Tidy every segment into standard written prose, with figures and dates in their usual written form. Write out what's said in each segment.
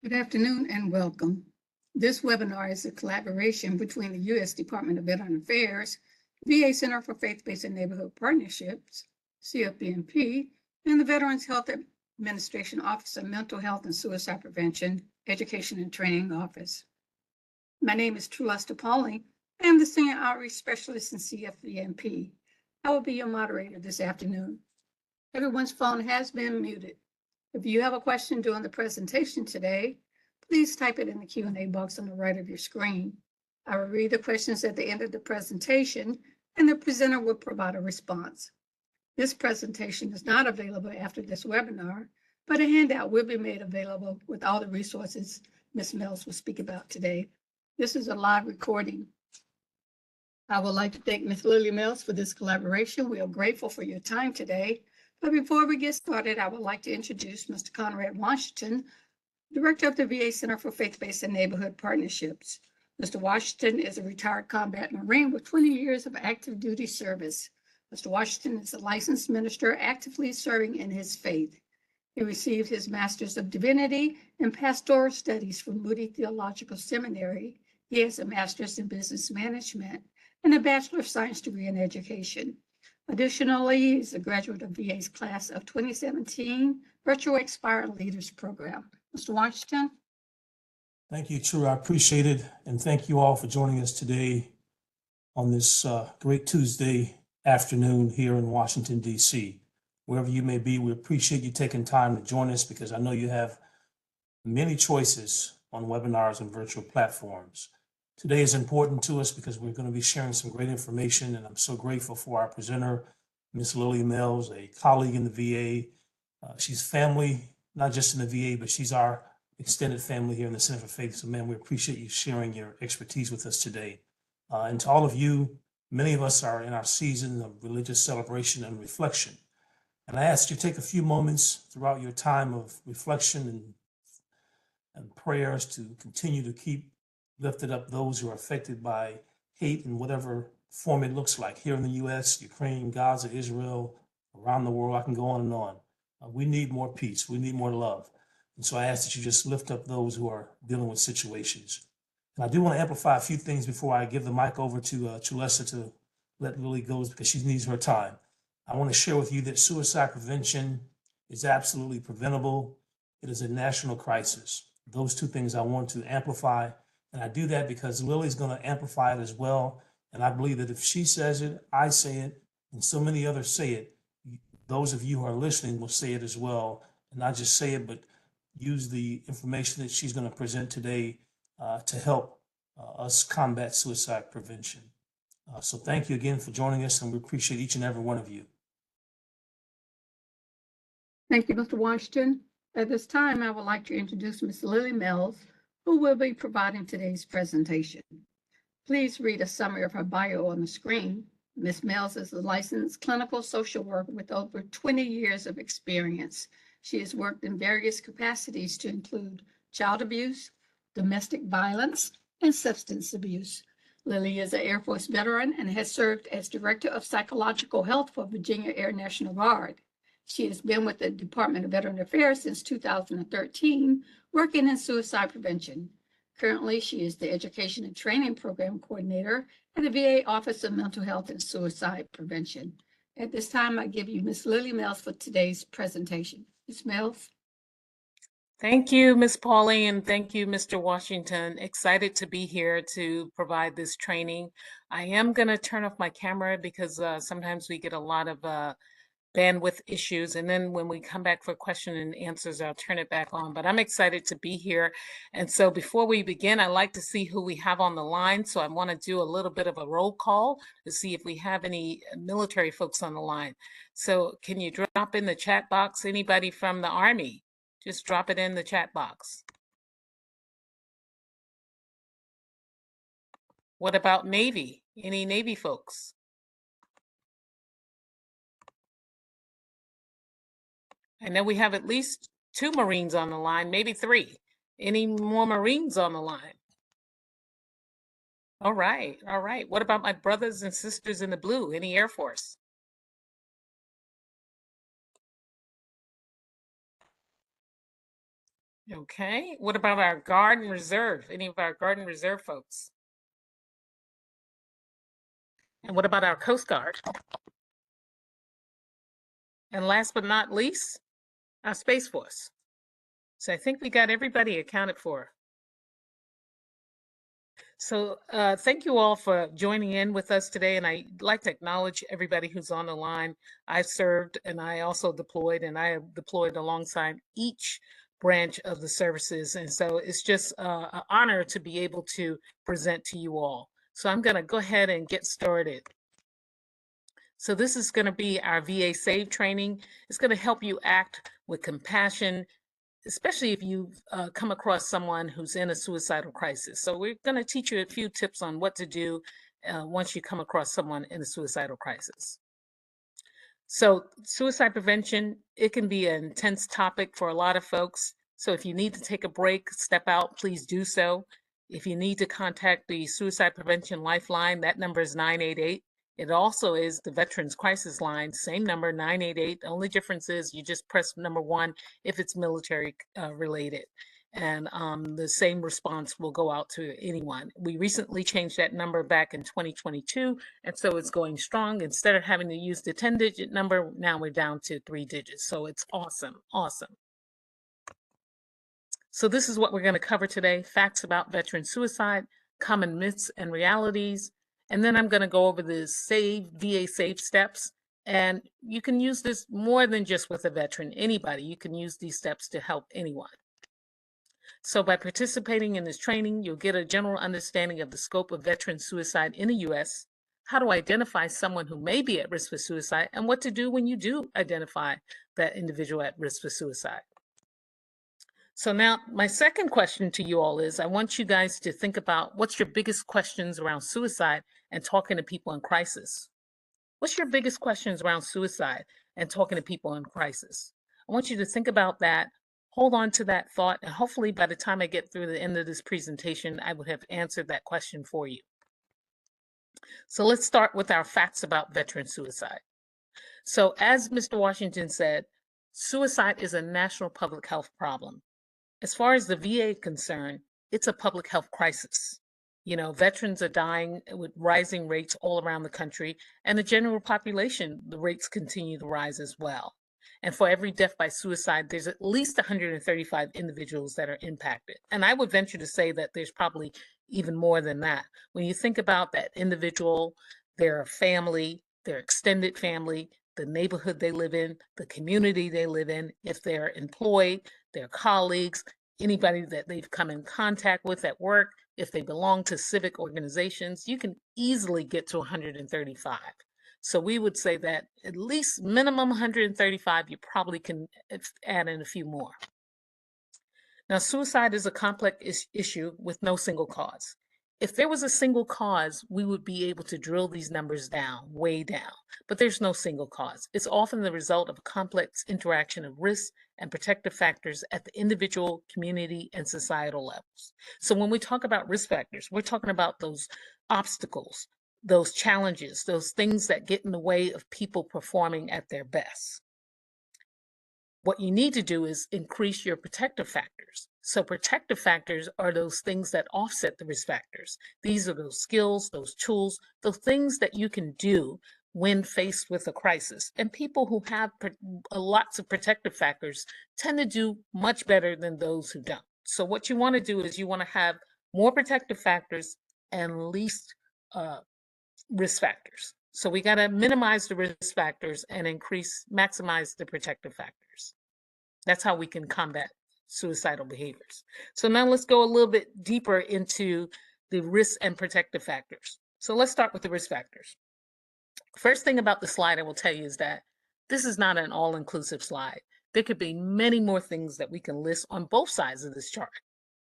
Good afternoon and welcome. This webinar is a collaboration between the U.S. Department of Veteran Affairs, VA Center for Faith-Based and Neighborhood Partnerships, CFBNP, and the Veterans Health Administration Office of Mental Health and Suicide Prevention, Education and Training Office. My name is Trulesta Pauling. I am the Senior Outreach Specialist in CFBNP. I will be your moderator this afternoon. Everyone's phone has been muted. If you have a question during the presentation today, please type it in the Q&A box on the right of your screen. I will read the questions at the end of the presentation, and the presenter will provide a response. This presentation is not available after this webinar, but a handout will be made available with all the resources Ms. Mells will speak about today. This is a live recording. I would like to thank Ms. Lillie Mells for this collaboration. We are grateful for your time today. But before we get started, I would like to introduce Mr. Conrad Washington, Director of the VA Center for Faith-Based and Neighborhood Partnerships. Mr. Washington is a retired combat Marine with 20 years of active duty service. Mr. Washington is a licensed minister actively serving in his faith. He received his Master's of Divinity in Pastoral Studies from Moody Theological Seminary. He has a Master's in Business Management and a Bachelor of Science degree in Education. Additionally, he's a graduate of VA's class of 2017 Virtual Expired Leaders Program. Mr. Washington. Thank you, True. I appreciate it. And thank you all for joining us today on this great Tuesday afternoon here in Washington, D.C. Wherever you may be, we appreciate you taking time to join us because I know you have many choices on webinars and virtual platforms. Today is important to us because we're going to be sharing some great information, and I'm so grateful for our presenter, Ms. Lillie Mells, a colleague in the VA. She's family, not just in the VA, but she's our extended family here in the Center for Faith. So, man, we appreciate you sharing your expertise with us today. And to all of you, many of us are in our season of religious celebration and reflection. And I ask you to take a few moments throughout your time of reflection and prayers to continue to keep lifted up those who are affected by hate in whatever form it looks like here in the U.S., Ukraine, Gaza, Israel, around the world. I can go on and on. We need more peace. We need more love. And so I ask that you just lift up those who are dealing with situations. And I do want to amplify a few things before I give the mic over to Trulesta to let Lillie go because she needs her time. I want to share with you that suicide prevention is absolutely preventable. It is a national crisis. Those two things I want to amplify. And I do that because Lillie's going to amplify it as well. And I believe that if she says it, I say it, and so many others say it, those of you who are listening will say it as well. And not just say it, but use the information that she's going to present today to help us combat suicide prevention. So thank you again for joining us, and we appreciate each and every one of you. Thank you, Mr. Washington. At this time, I would like to introduce Ms. Lillie Mells, who will be providing today's presentation. Please read a summary of her bio on the screen. Ms. Mells is a licensed clinical social worker with over 20 years of experience. She has worked in various capacities to include child abuse, domestic violence, and substance abuse. Lillie is an Air Force veteran and has served as Director of Psychological Health for Virginia Air National Guard. She has been with the Department of Veteran Affairs since 2013, working in suicide prevention. Currently, she is the Education and Training Program Coordinator at the VA Office of Mental Health and Suicide Prevention. At this time, I give you Ms. Lillie Mells for today's presentation. Ms. Mells. Thank you, Ms. Pauling, and thank you, Mr. Washington. Excited to be here to provide this training. I am going to turn off my camera because sometimes we get a lot of bandwidth issues, and then when we come back for question and answers, I'll turn it back on. But I'm excited to be here. And so before we begin, I'd like to see who we have on the line. So I want to do a little bit of a roll call to see if we have any military folks on the line. So can you drop in the chat box, anybody from the Army? Just drop it in the chat box. What about Navy? Any Navy folks? I know we have at least 2 Marines on the line, maybe 3. Any more Marines on the line? All right, all right. What about my brothers and sisters in the blue? Any Air Force? Okay, what about our Guard and Reserve? Any of our Guard and Reserve folks? And what about our Coast Guard? And last but not least, our Space Force. So I think we got everybody accounted for. So thank you all for joining in with us today. And I'd like to acknowledge everybody who's on the line. I've served and I also deployed, and I have deployed alongside each branch of the services. And so it's just an honor to be able to present to you all. So I'm going to go ahead and get started. So this is going to be our VA SAVE training. It's going to help you act with compassion, especially if you've come across someone who's in a suicidal crisis. So we're going to teach you a few tips on what to do once you come across someone in a suicidal crisis. So suicide prevention, it can be an intense topic for a lot of folks. So if you need to take a break, step out, please do so. If you need to contact the Suicide Prevention Lifeline, that number is 988. It also is the Veterans Crisis Line, same number, 988. The only difference is you just press number 1 if it's military related. And the same response will go out to anyone. We recently changed that number back in 2022, and so it's going strong. Instead of having to use the 10-digit number, now we're down to 3 digits. So it's awesome, awesome. So this is what we're going to cover today: facts about veteran suicide, common myths and realities. And then I'm going to go over the VA SAVE steps. And you can use this more than just with a veteran, anybody. You can use these steps to help anyone. So by participating in this training, you'll get a general understanding of the scope of veteran suicide in the U.S., how to identify someone who may be at risk for suicide, and what to do when you do identify that individual at risk for suicide. So now my second question to you all is, I want you guys to think about what's your biggest questions around suicide and talking to people in crisis. What's your biggest questions around suicide and talking to people in crisis? I want you to think about that, hold on to that thought, and hopefully by the time I get through the end of this presentation, I would have answered that question for you. So let's start with our facts about veteran suicide. So as Mr. Washington said, suicide is a national public health problem. As far as the VA is concerned, it's a public health crisis. You know, veterans are dying with rising rates all around the country, and the general population, the rates continue to rise as well. And for every death by suicide, there's at least 135 individuals that are impacted. And I would venture to say that there's probably even more than that. When you think about that individual, their family, their extended family, the neighborhood they live in, the community they live in, if they're employed, their colleagues, anybody that they've come in contact with at work, if they belong to civic organizations, you can easily get to 135. So we would say that at least minimum 135, you probably can add in a few more. Now, suicide is a complex issue with no single cause. If there was a single cause, we would be able to drill these numbers down, way down, but there's no single cause. It's often the result of a complex interaction of risks and protective factors at the individual, community, and societal levels. So when we talk about risk factors, we're talking about those obstacles, those challenges, those things that get in the way of people performing at their best. What you need to do is increase your protective factors. So protective factors are those things that offset the risk factors. These are those skills, those tools, those things that you can do when faced with a crisis. And people who have lots of protective factors tend to do much better than those who don't. So what you want to do is you want to have more protective factors and least risk factors. So we got to minimize the risk factors and maximize the protective factors. That's how we can combat suicidal behaviors. So now let's go a little bit deeper into the risk and protective factors. So let's start with the risk factors. First thing about the slide I will tell you is that this is not an all-inclusive slide. There could be many more things that we can list on both sides of this chart.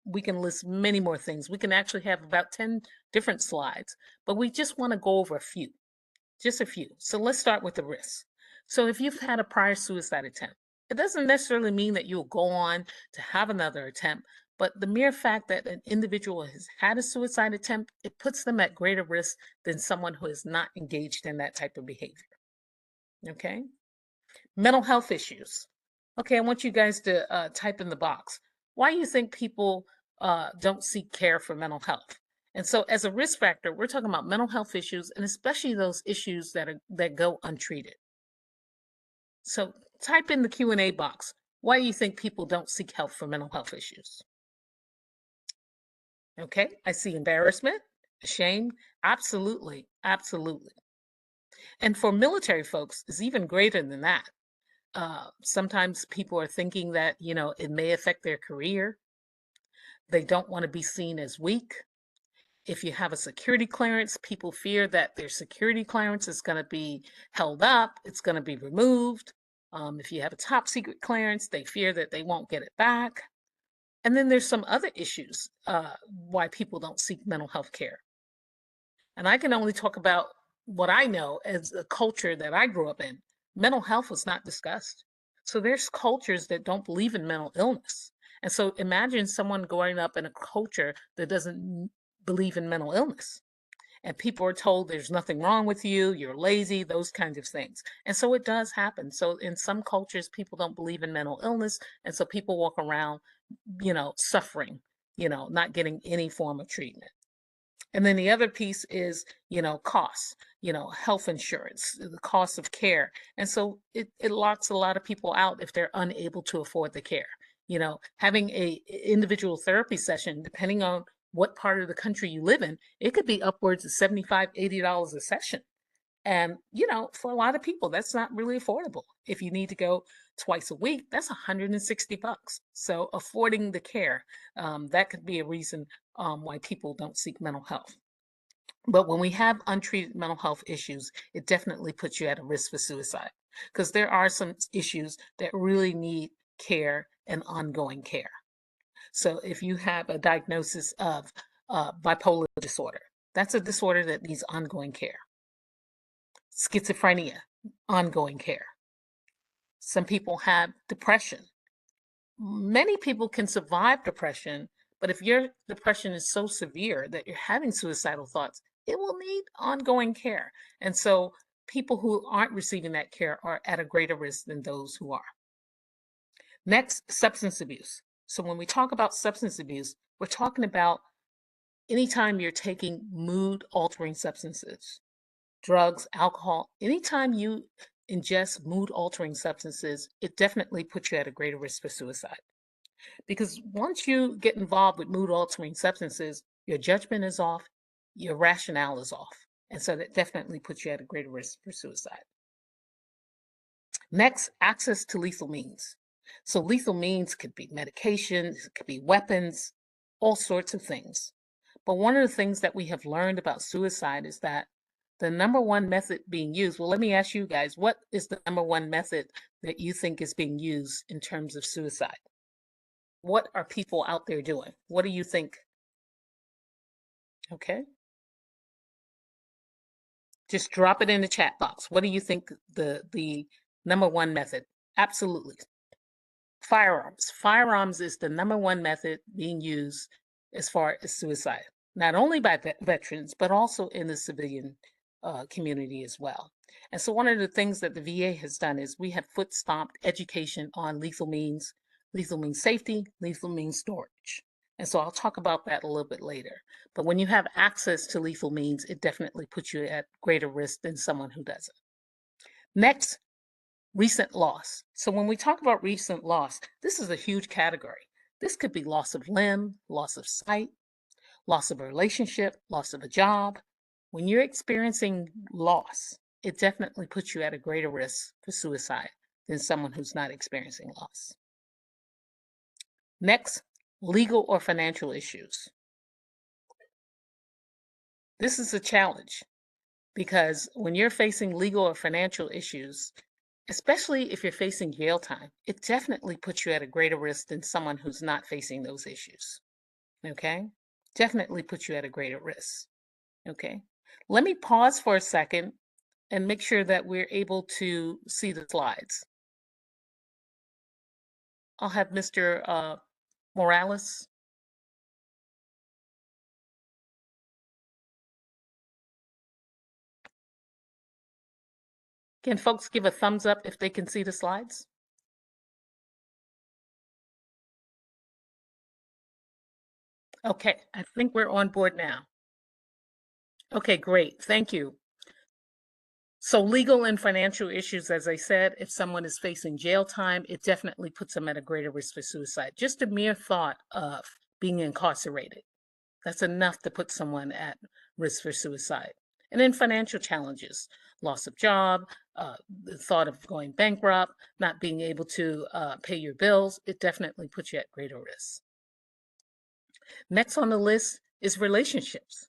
We can list many more things. We can actually have about 10 different slides, but we just want to go over a few, just a few. So let's start with the risks. So if you've had a prior suicide attempt, it doesn't necessarily mean that you'll go on to have another attempt, but the mere fact that an individual has had a suicide attempt, it puts them at greater risk than someone who is not engaged in that type of behavior. Okay? Mental health issues. Okay, I want you guys to type in the box. Why do you think people don't seek care for mental health? And so as a risk factor, we're talking about mental health issues, and especially those issues that go untreated. So type in the Q&A box, why do you think people don't seek help for mental health issues? Okay, I see embarrassment, shame. Absolutely, absolutely. And for military folks, it's even greater than that. Sometimes people are thinking that, it may affect their career. They don't want to be seen as weak. If you have a security clearance, people fear that their security clearance is going to be held up, it's going to be removed. If you have a top secret clearance, they fear that they won't get it back. And then there's some other issues why people don't seek mental health care. And I can only talk about what I know as a culture that I grew up in. Mental health was not discussed. So there's cultures that don't believe in mental illness. And so imagine someone growing up in a culture that doesn't believe in mental illness. And people are told there's nothing wrong with you, you're lazy, those kinds of things. And so it does happen. So in some cultures, people don't believe in mental illness. And so people walk around, suffering, not getting any form of treatment. And then the other piece is, costs, health insurance, the cost of care. And so it locks a lot of people out if they're unable to afford the care. Having a individual therapy session, depending on what part of the country you live in, it could be upwards of $75, $80 a session. And, for a lot of people, that's not really affordable. If you need to go twice a week, that's $160. So affording the care, that could be a reason why people don't seek mental health. But when we have untreated mental health issues, it definitely puts you at a risk for suicide because there are some issues that really need care and ongoing care. So if you have a diagnosis of bipolar disorder, that's a disorder that needs ongoing care. Schizophrenia, ongoing care. Some people have depression. Many people can survive depression, but if your depression is so severe that you're having suicidal thoughts, it will need ongoing care. And so people who aren't receiving that care are at a greater risk than those who are. Next, substance abuse. So when we talk about substance abuse, we're talking about anytime you're taking mood altering substances, drugs, alcohol, anytime you ingest mood altering substances, it definitely puts you at a greater risk for suicide. Because once you get involved with mood altering substances, your judgment is off, your rationale is off. And so that definitely puts you at a greater risk for suicide. Next, access to lethal means. So lethal means could be medications, it could be weapons, all sorts of things. But one of the things that we have learned about suicide is that the number one method being used, well, let me ask you guys, what is the number one method that you think is being used in terms of suicide? What are people out there doing? What do you think? Okay. Just drop it in the chat box. What do you think the number one method? Absolutely. Firearms. Firearms is the number one method being used as far as suicide, not only by veterans, but also in the civilian community as well. And so one of the things that the VA has done is we have foot stomped education on lethal means safety, lethal means storage. And so I'll talk about that a little bit later. But when you have access to lethal means, it definitely puts you at greater risk than someone who doesn't. Next, recent loss. So when we talk about recent loss, this is a huge category. This could be loss of limb, loss of sight, loss of a relationship, loss of a job. When you're experiencing loss, it definitely puts you at a greater risk for suicide than someone who's not experiencing loss. Next, legal or financial issues. This is a challenge because when you're facing legal or financial issues, especially if you're facing jail time, it definitely puts you at a greater risk than someone who's not facing those issues. Okay? Definitely puts you at a greater risk. Okay? Let me pause for a second and make sure that we're able to see the slides. I'll have Mr. Morales. Can folks give a thumbs up if they can see the slides? Okay, I think we're on board now. Okay, great. Thank you. So legal and financial issues, as I said, if someone is facing jail time, it definitely puts them at a greater risk for suicide. Just a mere thought of being incarcerated, that's enough to put someone at risk for suicide. And then financial challenges, loss of job, the thought of going bankrupt, not being able to pay your bills, it definitely puts you at greater risk. Next on the list is relationships.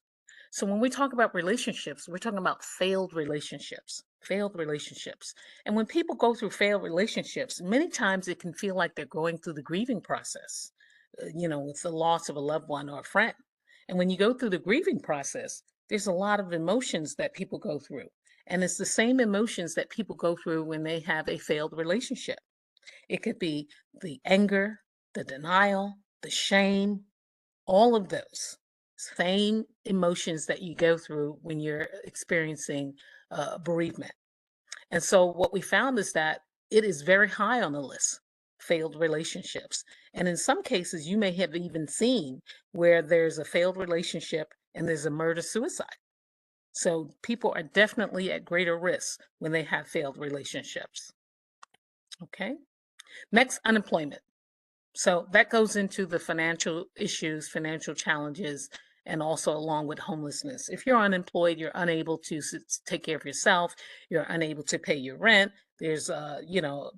So when we talk about relationships, we're talking about failed relationships, failed relationships. And when people go through failed relationships, many times it can feel like they're going through the grieving process, with the loss of a loved one or a friend. And when you go through the grieving process, there's a lot of emotions that people go through. And it's the same emotions that people go through when they have a failed relationship. It could be the anger, the denial, the shame, all of those same emotions that you go through when you're experiencing bereavement. And so what we found is that it is very high on the list, failed relationships. And in some cases, you may have even seen where there's a failed relationship and there's a murder suicide. So people are definitely at greater risk when they have failed relationships. Okay. Next, unemployment. So that goes into the financial issues, financial challenges, and also along with homelessness. If you're unemployed, you're unable to take care of yourself, you're unable to pay your rent, there's a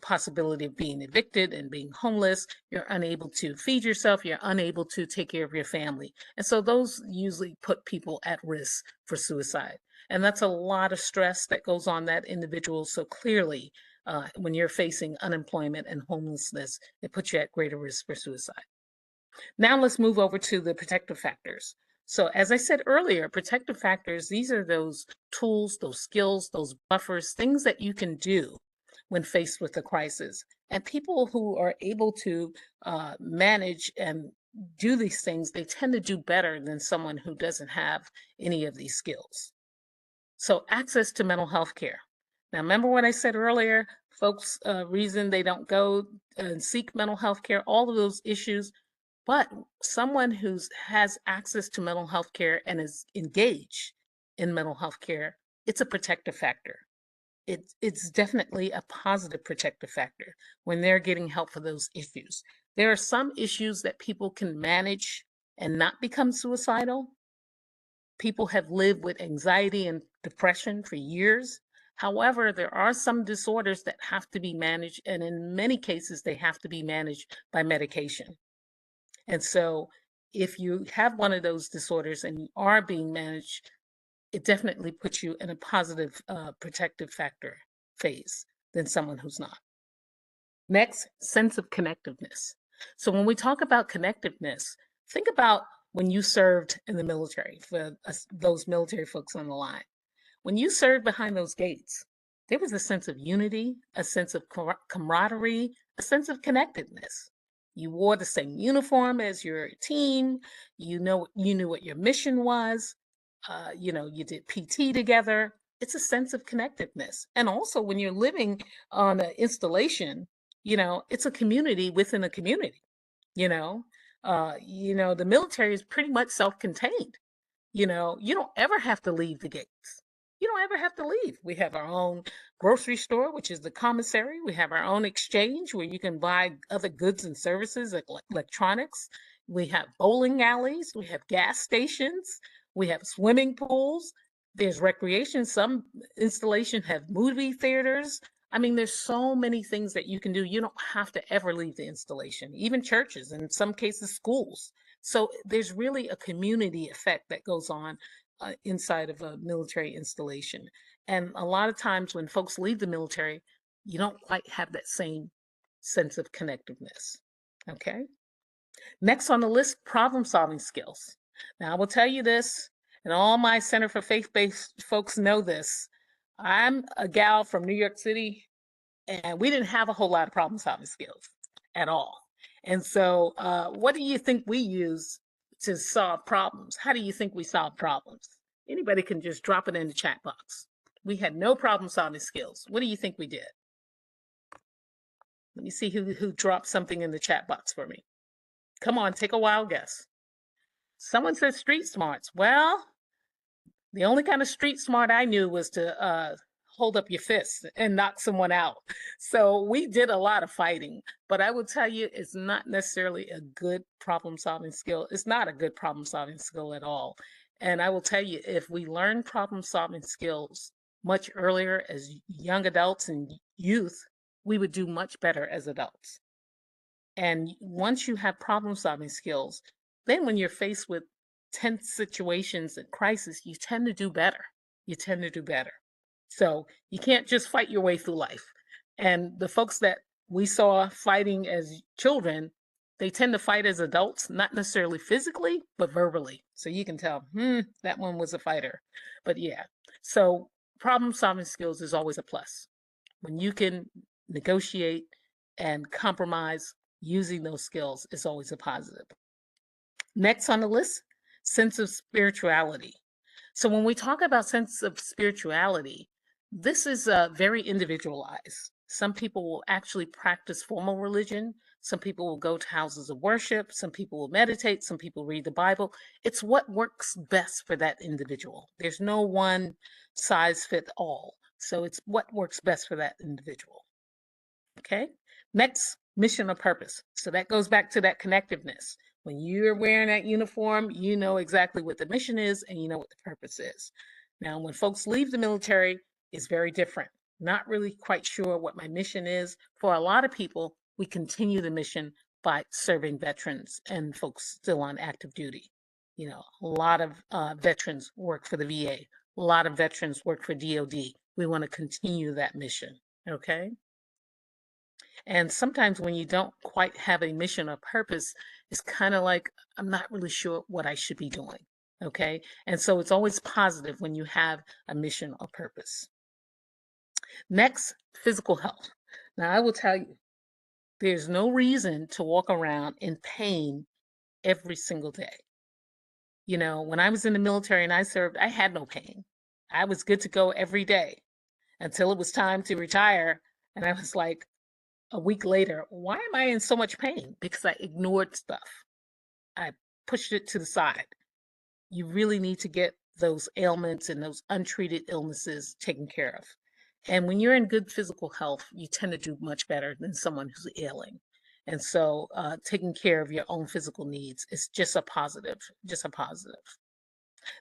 possibility of being evicted and being homeless, you're unable to feed yourself, you're unable to take care of your family. And so those usually put people at risk for suicide. And that's a lot of stress that goes on that individual. So clearly, when you're facing unemployment and homelessness, it puts you at greater risk for suicide. Now let's move over to the protective factors. So as I said earlier, protective factors, these are those tools, those skills, those buffers, things that you can do when faced with a crisis. And people who are able to manage and do these things, they tend to do better than someone who doesn't have any of these skills. So access to mental health care. Now, remember what I said earlier, folks, reason they don't go and seek mental health care, all of those issues, but someone who has access to mental health care and is engaged in mental health care, it's a protective factor. It's definitely a positive protective factor when they're getting help for those issues. There are some issues that people can manage and not become suicidal. People have lived with anxiety and depression for years. However, there are some disorders that have to be managed, and in many cases, they have to be managed by medication. And so, if you have one of those disorders and you are being managed, it definitely puts you in a positive protective factor phase than someone who's not. Next, sense of connectiveness. So when we talk about connectiveness, think about when you served in the military, for those military folks on the line. When you served behind those gates, there was a sense of unity, a sense of camaraderie, a sense of connectedness. You wore the same uniform as your team. You knew what your mission was. You did PT together. It's a sense of connectedness. And also when you're living on an installation, it's a community within a community, you know. The military is pretty much self-contained. You don't ever have to leave the gates. You don't ever have to leave. We have our own grocery store, which is the commissary. We have our own exchange where you can buy other goods and services like electronics. We have bowling alleys. We have gas stations. We have swimming pools. There's recreation. Some installations have movie theaters. I mean, there's so many things that you can do. You don't have to ever leave the installation, even churches, and in some cases, schools. So there's really a community effect that goes on inside of a military installation. And a lot of times when folks leave the military, you don't quite have that same sense of connectiveness. Okay. Next on the list, problem solving skills. Now, I will tell you this, and all my Center for Faith-Based folks know this. I'm a gal from New York City, and we didn't have a whole lot of problem solving skills at all. And so, what do you think we use to solve problems? How do you think we solve problems? Anybody can just drop it in the chat box. We had no problem solving skills. What do you think we did? Let me see who dropped something in the chat box for me. Come on, take a wild guess. Someone said street smarts. Well, the only kind of street smart I knew was to hold up your fist and knock someone out. So we did a lot of fighting, but I will tell you, it's not necessarily a good problem solving skill. It's not a good problem solving skill at all. And I will tell you, if we learn problem solving skills much earlier as young adults and youth, we would do much better as adults. And once you have problem solving skills, then when you're faced with tense situations and crisis, you tend to do better. You tend to do better. So you can't just fight your way through life. And the folks that we saw fighting as children, they tend to fight as adults, not necessarily physically, but verbally. So you can tell, that one was a fighter. But yeah, so problem solving skills is always a plus. When you can negotiate and compromise using those skills is always a positive. Next on the list, sense of spirituality. So when we talk about sense of spirituality, this is very individualized. Some people will actually practice formal religion. Some people will go to houses of worship. Some people will meditate. Some people read the Bible. It's what works best for that individual. There's no one size fit all. So it's what works best for that individual. Okay. Next, mission or purpose. So that goes back to that connectiveness. When you're wearing that uniform, you know exactly what the mission is and you know what the purpose is. Now, when folks leave the military, it's very different. Not really quite sure what my mission is. For a lot of people, we continue the mission by serving veterans and folks still on active duty. You know, a lot of veterans work for the VA. A lot of veterans work for DOD. We want to continue that mission. Okay. And sometimes when you don't quite have a mission or purpose, it's kind of like, I'm not really sure what I should be doing. Okay. And so it's always positive when you have a mission or purpose. Next, physical health. Now, I will tell you, there's no reason to walk around in pain every single day. You know, when I was in the military and I served, I had no pain. I was good to go every day until it was time to retire. And I was like, a week later, why am I in so much pain? Because I ignored stuff. I pushed it to the side. You really need to get those ailments and those untreated illnesses taken care of. And when you're in good physical health, you tend to do much better than someone who's ailing. And so taking care of your own physical needs is just a positive, just a positive.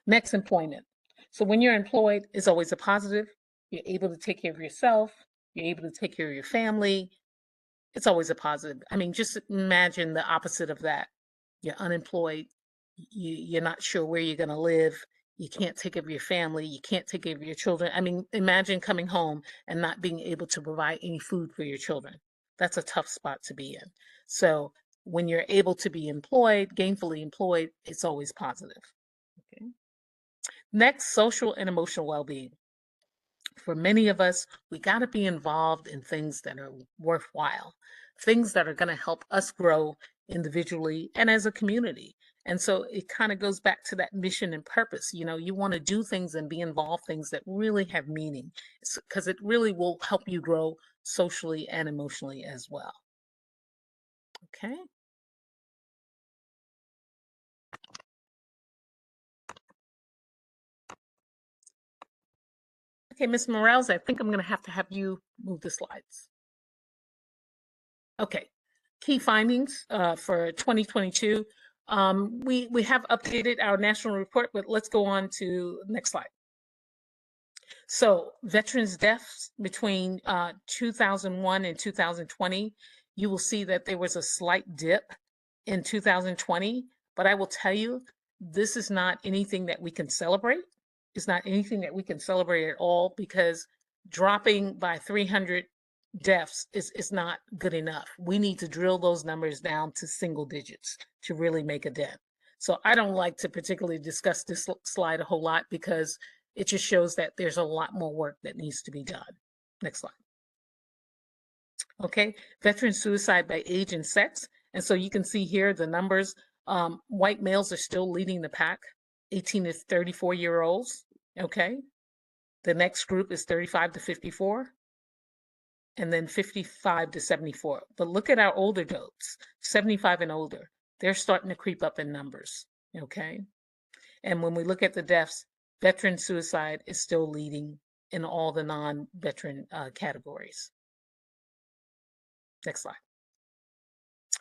Next, employment. So when you're employed, it's always a positive. You're able to take care of yourself. You're able to take care of your family. It's always a positive. I mean, just imagine the opposite of that. You're unemployed. You're not sure where you're going to live. You can't take care of your family. You can't take care of your children. I mean, imagine coming home and not being able to provide any food for your children. That's a tough spot to be in. So when you're able to be employed, gainfully employed, it's always positive. Okay. Next, social and emotional well-being. For many of us, we got to be involved in things that are worthwhile, things that are going to help us grow individually and as a community. And so it kind of goes back to that mission and purpose. You know, you want to do things and be involved things that really have meaning because it really will help you grow socially and emotionally as well. Okay. Okay, Ms. Morales, I think I'm going to have you move the slides. Okay, key findings for 2022. We have updated our national report, but let's go on to the next slide. So veterans deaths between 2001 and 2020, you will see that there was a slight dip in 2020, but I will tell you, this is not anything that we can celebrate. It's not anything that we can celebrate at all because dropping by 300 deaths is not good enough. We need to drill those numbers down to single digits to really make a dent. So I don't like to particularly discuss this slide a whole lot because it just shows that there's a lot more work that needs to be done. Next slide. Okay, veteran suicide by age and sex. And so you can see here the numbers. White males are still leading the pack, 18 to 34-year-olds. Okay, the next group is 35 to 54. And then 55 to 74. But look at our older adults, 75 and older. They're starting to creep up in numbers. Okay. And when we look at the deaths, veteran suicide is still leading in all the non-veteran categories. Next slide.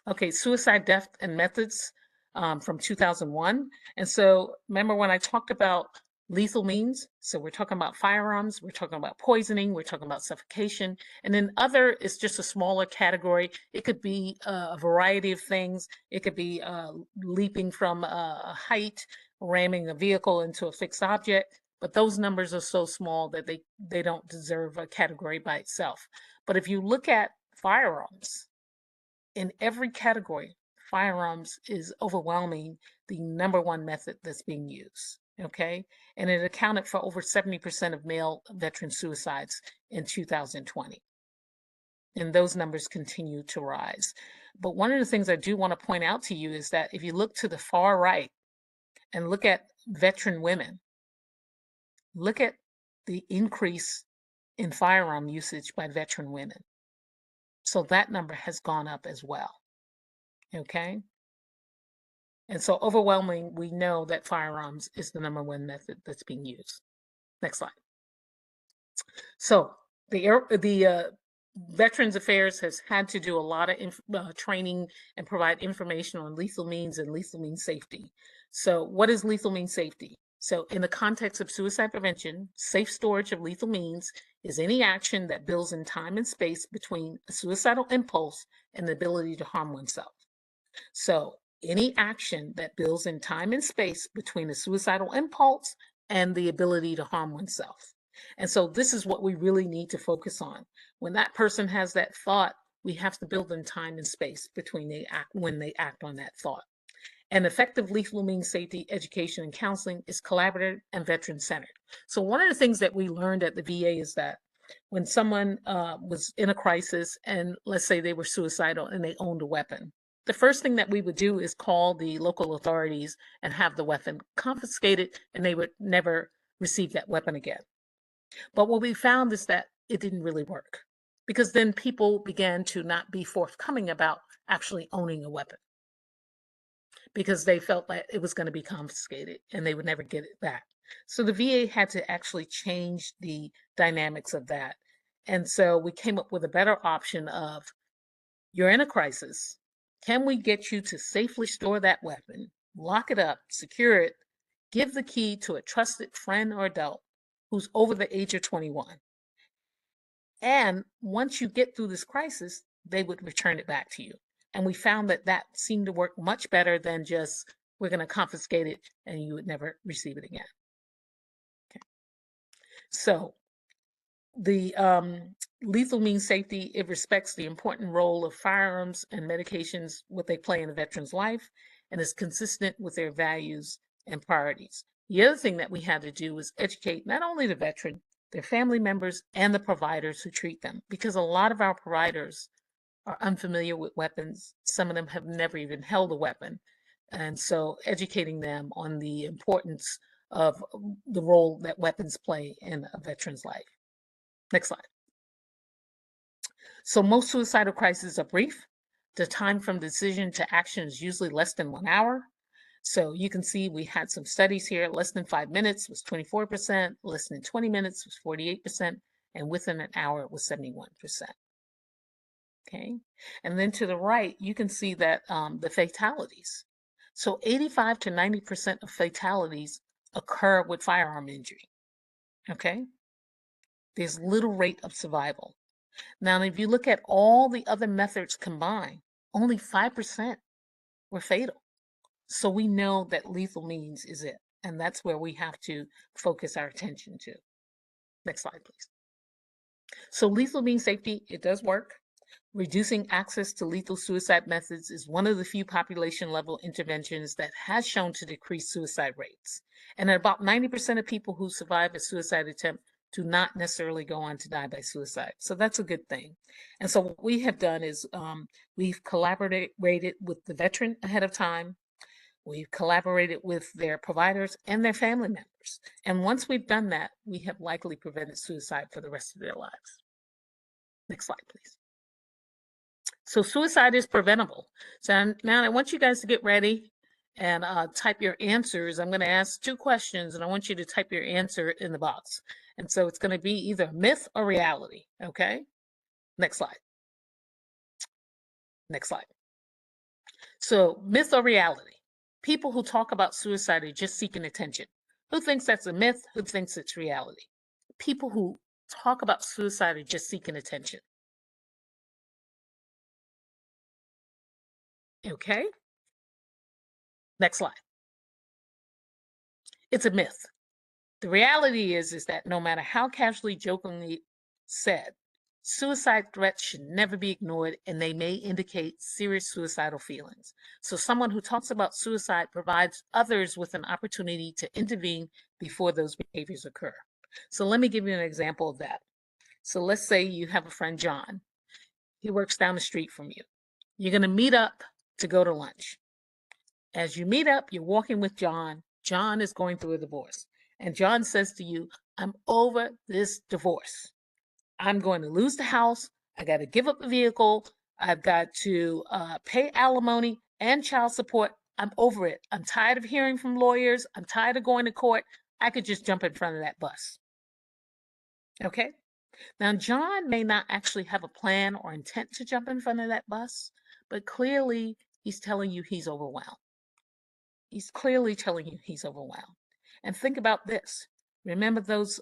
Okay, suicide, death, and methods from 2001. And so remember when I talked about lethal means? So we're talking about firearms, we're talking about poisoning, we're talking about suffocation. And then other is just a smaller category. It could be a variety of things. It could be leaping from a height, ramming a vehicle into a fixed object. But those numbers are so small that they don't deserve a category by itself. But if you look at firearms, in every category, firearms is overwhelming the number one method that's being used. Okay. And it accounted for over 70% of male veteran suicides in 2020. And those numbers continue to rise. But one of the things I do want to point out to you is that if you look to the far right and look at veteran women, look at the increase in firearm usage by veteran women. So that number has gone up as well. Okay. And so overwhelming, we know that firearms is the number one method that's being used. Next slide. So the Veterans Affairs has had to do a lot of training and provide information on lethal means and lethal means safety. So what is lethal means safety? So in the context of suicide prevention, safe storage of lethal means is any action that builds in time and space between a suicidal impulse and the ability to harm oneself. So any action that builds in time and space between a suicidal impulse and the ability to harm oneself. And so this is what we really need to focus on. When that person has that thought, we have to build in time and space between when they act on that thought. And effective lethal means safety education and counseling is collaborative and veteran-centered. So one of the things that we learned at the VA is that when someone was in a crisis and let's say they were suicidal and they owned a weapon, the first thing that we would do is call the local authorities and have the weapon confiscated, and they would never receive that weapon again. But what we found is that it didn't really work, because then people began to not be forthcoming about actually owning a weapon because they felt like it was going to be confiscated and they would never get it back. So the VA had to actually change the dynamics of that. And so we came up with a better option of, you're in a crisis. Can we get you to safely store that weapon, lock it up, secure it, give the key to a trusted friend or adult who's over the age of 21? And once you get through this crisis, they would return it back to you. And we found that that seemed to work much better than just, we're going to confiscate it and you would never receive it again. Okay. So the lethal means safety, it respects the important role of firearms and medications, what they play in a veteran's life, and is consistent with their values and priorities. The other thing that we had to do was educate not only the veteran, their family members, and the providers who treat them, because a lot of our providers are unfamiliar with weapons. Some of them have never even held a weapon. And so educating them on the importance of the role that weapons play in a veteran's life. Next slide. So most suicidal crises are brief. The time from decision to action is usually less than 1 hour. So you can see we had some studies here. Less than 5 minutes was 24%, less than 20 minutes was 48%, and within an hour it was 71%. Okay, and then to the right, you can see that the fatalities. So 85 to 90% of fatalities occur with firearm injury. Okay, there's little rate of survival. Now, if you look at all the other methods combined, only 5% were fatal. So we know that lethal means is it, and that's where we have to focus our attention to. Next slide, please. So lethal means safety, it does work. Reducing access to lethal suicide methods is one of the few population level interventions that has shown to decrease suicide rates. And about 90% of people who survive a suicide attempt do not necessarily go on to die by suicide. So that's a good thing. And so what we have done is we've collaborated with the veteran ahead of time. We've collaborated with their providers and their family members. And once we've done that, we have likely prevented suicide for the rest of their lives. Next slide, please. So suicide is preventable. So now I want you guys to get ready. and type your answers. I'm going to ask 2 questions, and I want you to type your answer in the box. And so it's going to be either myth or reality. Okay. Next slide. Next slide. So, myth or reality? People who talk about suicide are just seeking attention. Who thinks that's a myth? Who thinks it's reality? People who talk about suicide are just seeking attention. Okay. Next slide. It's a myth. The reality is that no matter how casually, jokingly said, suicide threats should never be ignored, and they may indicate serious suicidal feelings. So someone who talks about suicide provides others with an opportunity to intervene before those behaviors occur. So let me give you an example of that. So let's say you have a friend, John. He works down the street from you. You're going to meet up to go to lunch. As you meet up, you're walking with John. John is going through a divorce. And John says to you, I'm over this divorce. I'm going to lose the house. I got to give up the vehicle. I've got to pay alimony and child support. I'm over it. I'm tired of hearing from lawyers. I'm tired of going to court. I could just jump in front of that bus. Okay? Now, John may not actually have a plan or intent to jump in front of that bus, but clearly he's telling you he's overwhelmed. He's clearly telling you he's overwhelmed. And think about this. Remember those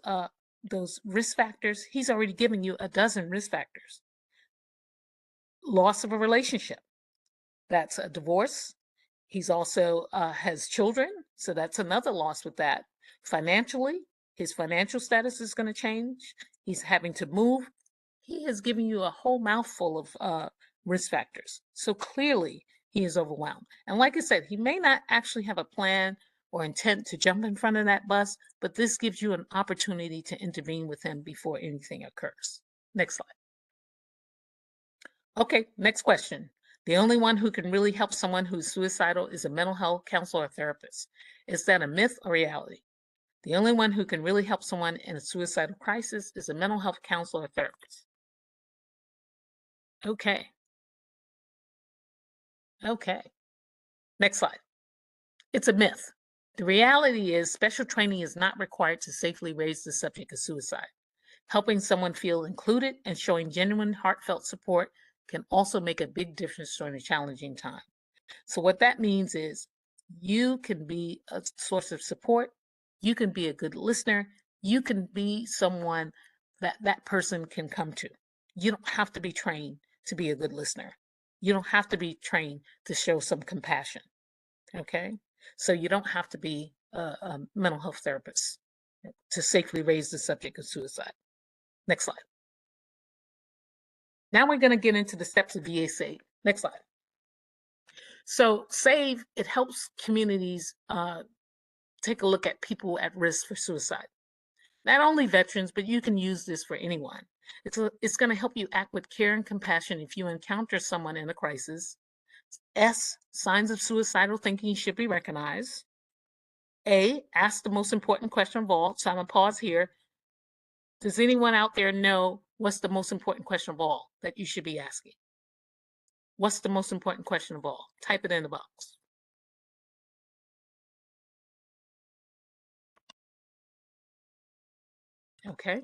risk factors? He's already given you a dozen risk factors. Loss of a relationship. That's a divorce. He's also has children, so that's another loss with that. Financially, his financial status is going to change. He's having to move. He has given you a whole mouthful of risk factors. So clearly, he is overwhelmed. And like I said, he may not actually have a plan or intent to jump in front of that bus, but this gives you an opportunity to intervene with him before anything occurs. Next slide. Okay, next question. The only one who can really help someone who's suicidal is a mental health counselor or therapist. Is that a myth or reality? The only one who can really help someone in a suicidal crisis is a mental health counselor or therapist. Okay. Okay. Next slide. It's a myth. The reality is special training is not required to safely raise the subject of suicide. Helping someone feel included and showing genuine heartfelt support can also make a big difference during a challenging time. So what that means is you can be a source of support. You can be a good listener. You can be someone that person can come to. You don't have to be trained to be a good listener. You don't have to be trained to show some compassion. Okay. So you don't have to be a mental health therapist to safely raise the subject of suicide. Next slide. Now we're going to get into the steps of VA SAVE. Next slide. So SAVE, it helps communities take a look at people at risk for suicide. Not only veterans, but you can use this for anyone. It's going to help you act with care and compassion if you encounter someone in a crisis. S, signs of suicidal thinking should be recognized. A, ask the most important question of all. So I'm going to pause here. Does anyone out there know what's the most important question of all that you should be asking? What's the most important question of all? Type it in the box. Okay.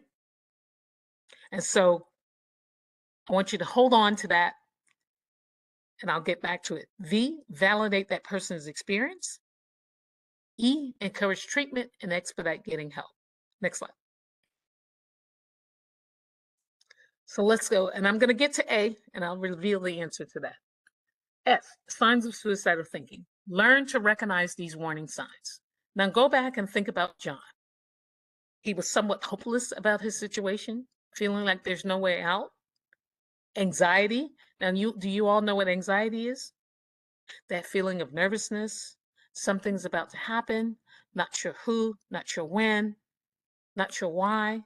And so I want you to hold on to that, and I'll get back to it. V, validate that person's experience. E, encourage treatment and expedite getting help. Next slide. So let's go, and I'm going to get to A, and I'll reveal the answer to that. F, signs of suicidal thinking. Learn to recognize these warning signs. Now go back and think about John. He was somewhat hopeless about his situation, feeling like there's no way out. Anxiety. Now, do you all know what anxiety is? That feeling of nervousness, something's about to happen, not sure who, not sure when, not sure why.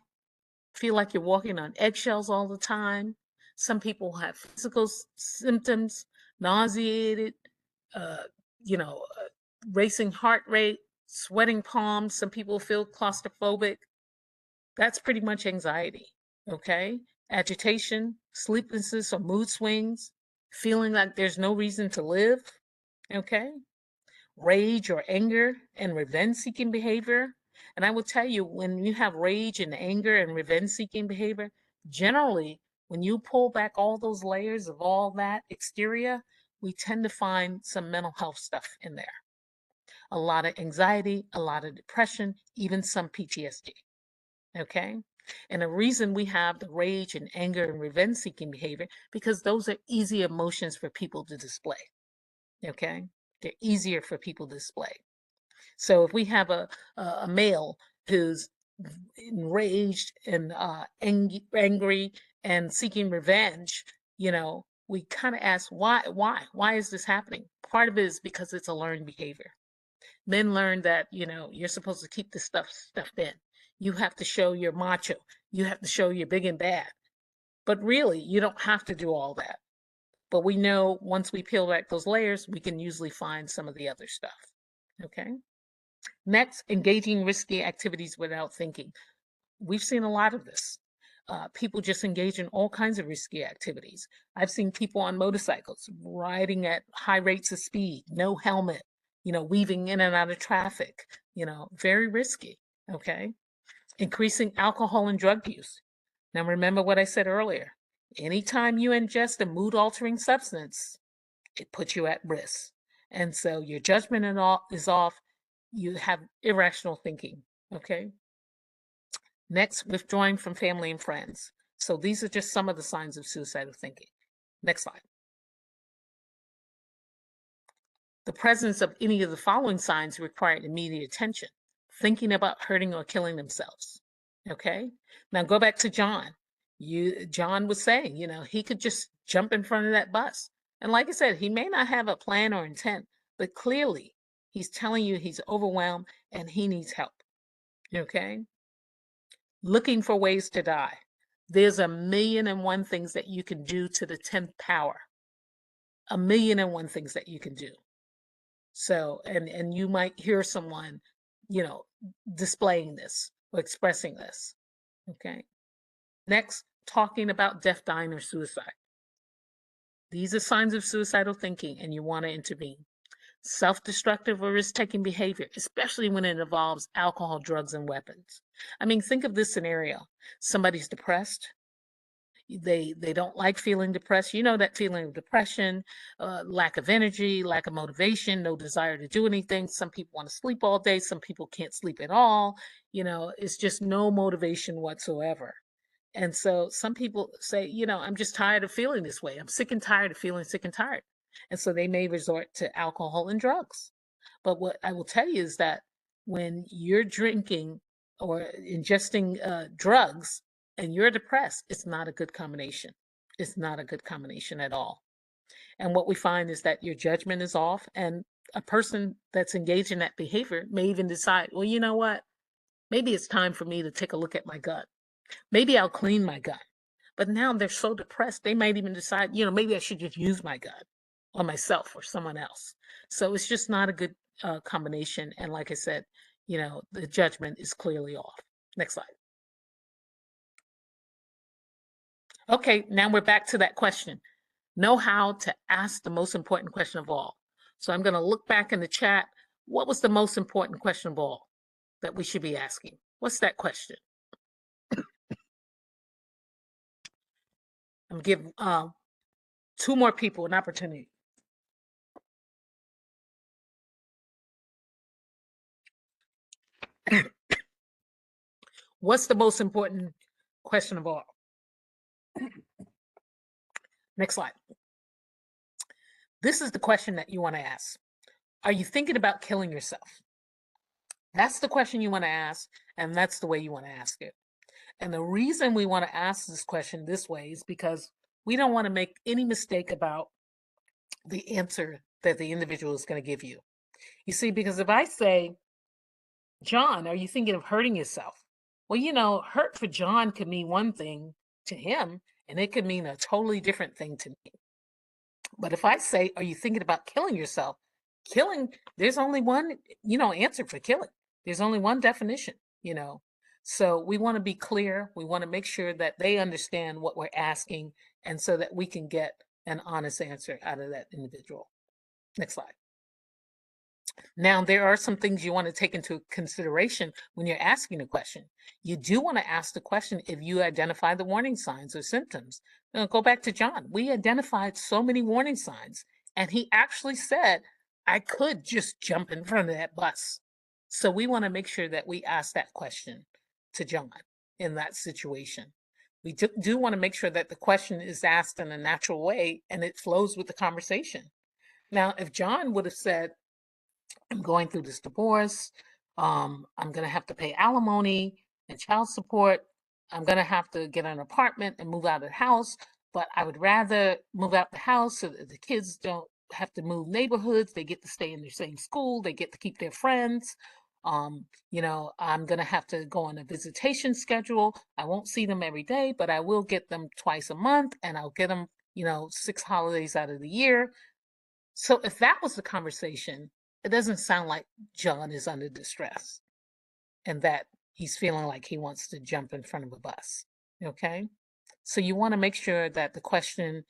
Feel like you're walking on eggshells all the time. Some people have physical symptoms, nauseated, uh, racing heart rate, sweating palms. Some people feel claustrophobic. That's pretty much anxiety, okay? Agitation, sleeplessness or mood swings, feeling like there's no reason to live, okay? rage or anger and revenge-seeking behavior. And I will tell you, when you have rage and anger and revenge-seeking behavior, generally, when you pull back all those layers of all that exterior, we tend to find some mental health stuff in there. A lot of anxiety, a lot of depression, even some PTSD. Okay? And the reason we have the rage and anger and revenge-seeking behavior, because those are easy emotions for people to display. Okay? They're easier for people to display. So if we have a male who's enraged and angry and seeking revenge, we kind of ask why is this happening? Part of it is because it's a learned behavior. Men learn that you're supposed to keep this stuff stuffed in. You have to show you're macho. You have to show you're big and bad. But really, you don't have to do all that. But we know once we peel back those layers, we can usually find some of the other stuff. Okay. Next, engaging risky activities without thinking. We've seen a lot of this. People just engage in all kinds of risky activities. I've seen people on motorcycles riding at high rates of speed, no helmet, weaving in and out of traffic, very risky. Okay. Increasing alcohol and drug use. Now, remember what I said earlier. Anytime you ingest a mood altering substance, it puts you at risk. And so your judgment and all is off. You have irrational thinking. Okay. Next, withdrawing from family and friends. So these are just some of the signs of suicidal thinking. Next slide. The presence of any of the following signs require immediate attention. Thinking about hurting or killing themselves. Okay. Now go back to John. John was saying, he could just jump in front of that bus. And like I said, he may not have a plan or intent, but clearly he's telling you he's overwhelmed and he needs help. Okay. Looking for ways to die. There's 1,000,001 things that you can do to the 10th power. 1,000,001 things that you can do. So, and you might hear someone, displaying this or expressing this. Okay. Next, talking about death, dying, or suicide. These are signs of suicidal thinking, and you want to intervene. Self-destructive or risk-taking behavior, especially when it involves alcohol, drugs, and weapons. I mean, think of this scenario. Somebody's depressed. They don't like feeling depressed. That feeling of depression, lack of energy, lack of motivation, no desire to do anything. Some people want to sleep all day. Some people can't sleep at all. It's just no motivation whatsoever. And so some people say, I'm just tired of feeling this way. I'm sick and tired of feeling sick and tired. And so they may resort to alcohol and drugs. But what I will tell you is that when you're drinking or ingesting drugs and you're depressed, it's not a good combination. It's not a good combination at all. And what we find is that your judgment is off, and a person that's engaged in that behavior may even decide, well, you know what? Maybe it's time for me to take a look at my gut. Maybe I'll clean my gut. But now they're so depressed, they might even decide, maybe I should just use my gut on myself or someone else. So it's just not a good combination. And like I said, the judgment is clearly off. Next slide. Okay, now we're back to that question. Know how to ask the most important question of all. So I'm going to look back in the chat. What was the most important question of all that we should be asking? What's that question? I'm going to give 2 more people an opportunity. What's the most important question of all? Next slide. This is the question that you want to ask. Are you thinking about killing yourself? That's the question you want to ask, and that's the way you want to ask it. And the reason we want to ask this question this way is because we don't want to make any mistake about the answer that the individual is going to give you. You see, because if I say, John, are you thinking of hurting yourself? Well, hurt for John could mean one thing to him, and it could mean a totally different thing to me. But if I say, are you thinking about killing yourself? Killing, there's only one, answer for killing. There's only one definition, So we want to be clear. We want to make sure that they understand what we're asking, and so that we can get an honest answer out of that individual. Next slide. Now, there are some things you want to take into consideration when you're asking a question. You do want to ask the question if you identify the warning signs or symptoms. Now, go back to John. We identified so many warning signs, and he actually said, I could just jump in front of that bus. So we want to make sure that we ask that question to John in that situation. We do want to make sure that the question is asked in a natural way and it flows with the conversation. Now, if John would have said, I'm going through this divorce. I'm going to have to pay alimony and child support. I'm going to have to get an apartment and move out of the house, but I would rather move out the house so that the kids don't have to move neighborhoods. They get to stay in the same school. They get to keep their friends. I'm going to have to go on a visitation schedule. I won't see them every day, but I will get them twice a month and I'll get them, 6 holidays out of the year. So if that was the conversation, it doesn't sound like John is under distress and that he's feeling like he wants to jump in front of a bus. Okay? So you want to make sure that the question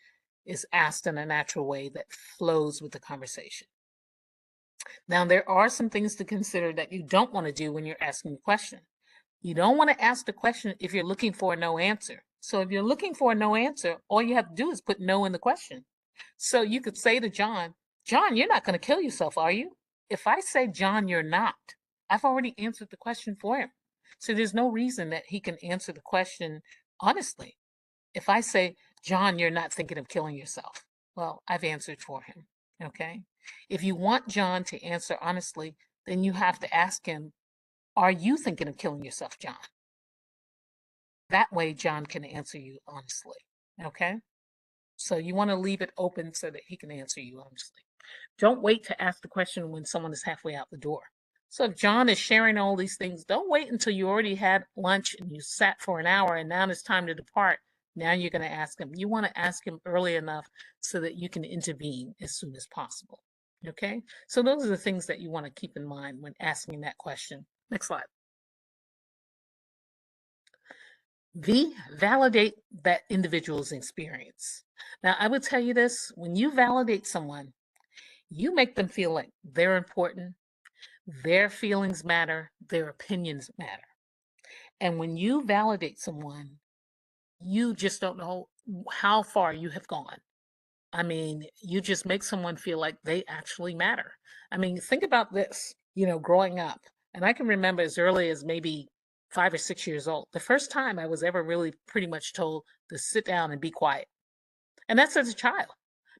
is asked in a natural way that flows with the conversation. Now, there are some things to consider that you don't want to do when you're asking a question. You don't want to ask the question if you're looking for a no answer. So if you're looking for a no answer, all you have to do is put no in the question. So you could say to John, John, you're not going to kill yourself, are you? If I say, John, you're not, I've already answered the question for him. So there's no reason that he can answer the question honestly. If I say, John, you're not thinking of killing yourself, well, I've answered for him. Okay. If you want John to answer honestly, then you have to ask him, are you thinking of killing yourself, John? That way, John can answer you honestly. Okay. So you want to leave it open so that he can answer you honestly. Don't wait to ask the question when someone is halfway out the door. So if John is sharing all these things, don't wait until you already had lunch and you sat for an hour and now it's time to depart. Now you're going to ask him. You want to ask him early enough so that you can intervene as soon as possible. Okay? So those are the things that you want to keep in mind when asking that question. Next slide. V, validate that individual's experience. Now, I would tell you this, when you validate someone, you make them feel like they're important, their feelings matter, their opinions matter. And when you validate someone, you just don't know how far you have gone. I mean, you just make someone feel like they actually matter. I mean, think about this, growing up. And I can remember as early as maybe 5 or 6 years old, the first time I was ever really pretty much told to sit down and be quiet. And that's as a child,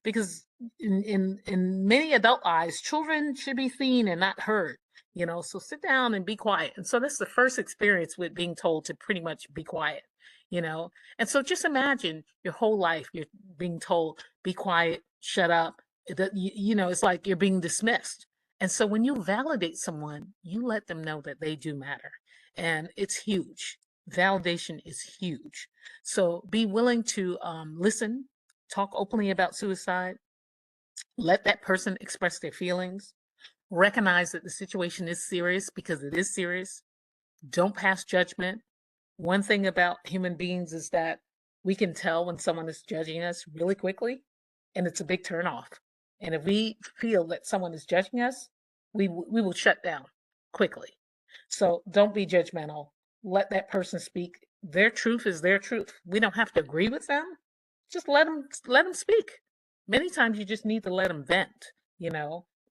because in many adult eyes, children should be seen and not heard. So sit down and be quiet. And so that's the first experience with being told to pretty much be quiet. And so just imagine your whole life you're being told be quiet, shut up. It's like you're being dismissed. And so when you validate someone, you let them know that they do matter, and it's huge. Validation is huge. So be willing to listen, talk openly about suicide, let that person express their feelings, recognize that the situation is serious because it is serious. Don't pass judgment. One thing about human beings is that we can tell when someone is judging us really quickly, and it's a big turnoff. And if we feel that someone is judging us, we will shut down quickly. So don't be judgmental. Let that person speak. Their truth is their truth. We don't have to agree with them. Just let them speak. Many times you just need to let them vent,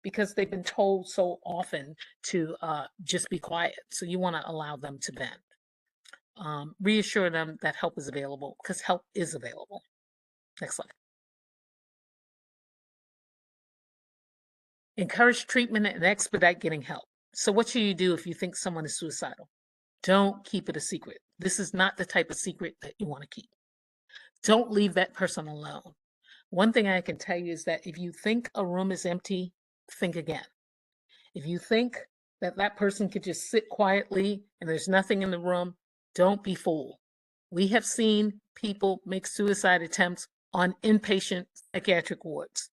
because they've been told so often to just be quiet. So you want to allow them to vent. Reassure them that help is available, because help is available. Next slide. Encourage treatment and expedite getting help. So what should you do if you think someone is suicidal? Don't keep it a secret. This is not the type of secret that you want to keep. Don't leave that person alone. One thing I can tell you is that if you think a room is empty, think again. If you think that that person could just sit quietly and there's nothing in the room, don't be fooled. We have seen people make suicide attempts on inpatient psychiatric wards.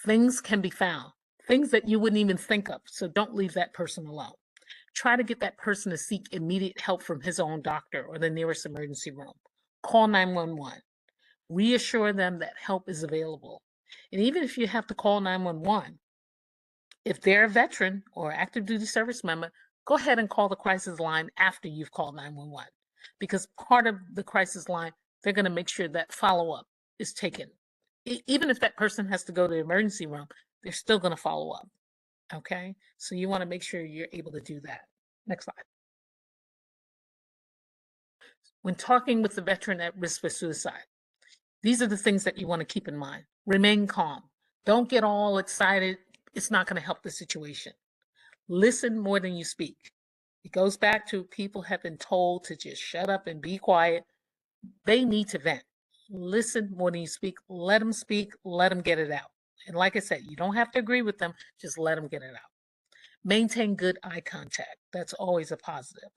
Things can be found, things that you wouldn't even think of. So don't leave that person alone. Try to get that person to seek immediate help from his own doctor or the nearest emergency room. Call 911. Reassure them that help is available. And even if you have to call 911, If they're a veteran or active duty service member, go ahead and call the crisis line after you've called 911, because part of the crisis line, they're going to make sure that follow-up is taken. Even if that person has to go to the emergency room, they're still going to follow up. Okay, so you want to make sure you're able to do that. Next slide. When talking with the veteran at risk for suicide, these are the things that you want to keep in mind. Remain calm. Don't get all excited. It's not going to help the situation. Listen more than you speak. It goes back to people have been told to just shut up and be quiet. They need to vent. Listen more than you speak. Let them get it out. And like I said, you don't have to agree with them, just let them get it out. Maintain good eye contact. That's always a positive.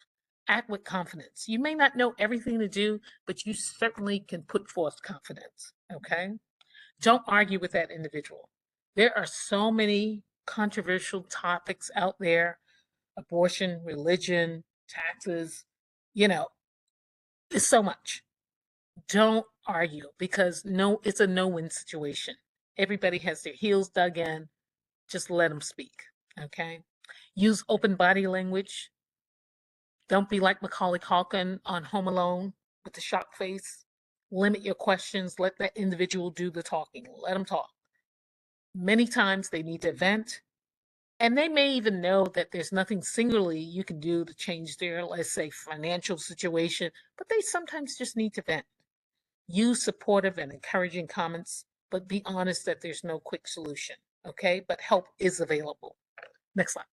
Act with confidence. You may not know everything to do, but you certainly can put forth confidence. Okay? Don't argue with that individual. There are so many controversial topics out there: abortion, religion, taxes, you know, it's so much. Don't argue, because no, it's a no-win situation. Everybody has their heels dug in. Just let them speak. Okay? Use open body language. Don't be like Macaulay Culkin on Home Alone with the shocked face. Limit your questions. Let that individual do the talking. Let them talk. Many times they need to vent, and they may even know that there's nothing singularly you can do to change their, let's say, financial situation, but they sometimes just need to vent. Use supportive and encouraging comments, but be honest that there's no quick solution. Okay? But help is available. Next slide.